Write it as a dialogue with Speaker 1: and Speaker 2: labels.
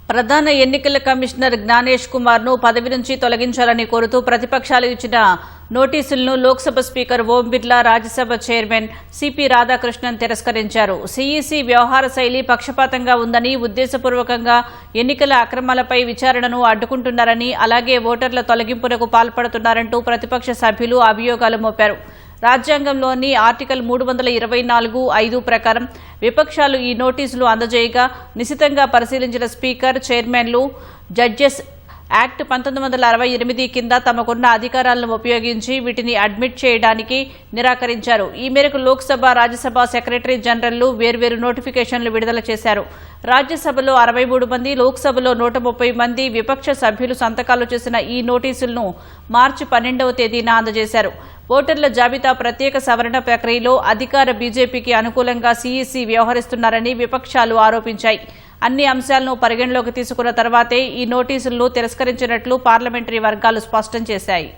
Speaker 1: ప్రధాన ఎన్నికల కమిషనర్ జ్ఞానేష్ కుమార్ ను పదవి నుంచి తొలగించాలని కోరుతూ ప్రతిపక్షాలు ఇచ్చిన నోటీసులను Lok Sabha speaker Om Birla, Rajya Sabha chairman CP Radhakrishnan తిరస్కరించారు. సిఈసి వ్యవహార శైలి పక్షపాతంగా ఉందని, ఉద్దేశపూర్వకంగా ఎన్నికల అక్రమాలపై విచారణను అడ్డుకుంటున్నారని, అలాగే ఓటర్ల తొలగింపునకు పాల్పడుతున్నారంటూ ప్రతిపక్ష సభ్యులు అభియోగాలు మోపారు. రాజ్యాంగంలోని ఆర్టికల్ 324(5) ప్రకారం విపక్షాలు ఈ నోటీసులు అందజేయగా నిశితంగా పరిశీలించిన స్పీకర్, చైర్మన్లు జడ్జెస్ యాక్ట్ 1968 కింద తమకున్న అధికారాలను ఉపయోగించి వీటిని అడ్మిట్ చేయడానికి నిరాకరించారు. ఈ మేరకు లోక్సభ, రాజ్యసభ సెక్రటరీ జనరల్లు వేర్వేరు నోటిఫికేషన్లు విడుదల చేశారు. రాజ్యసభలో 63 మంది, లోక్సభలో 130 మంది విపక్ష సభ్యులు సంతకాలు చేసిన ఈ నోటీసులను మార్చి 12వ తేదీన అందజేశారు. ఓటర్ల జాబితా ప్రత్యేక సవరణ ప్రక్రియలో అధికార బీజేపీకి అనుకూలంగా సిఈసి వ్యవహరిస్తున్నారని విపక్షాలు ఆరోపించాయి. అన్ని అంశాలను పరిగణలోకి తీసుకున్న తర్వాతే ఈ నోటీసులను తిరస్కరించినట్లు పార్లమెంటరీ వర్గాలు స్పష్టం చేశాయి.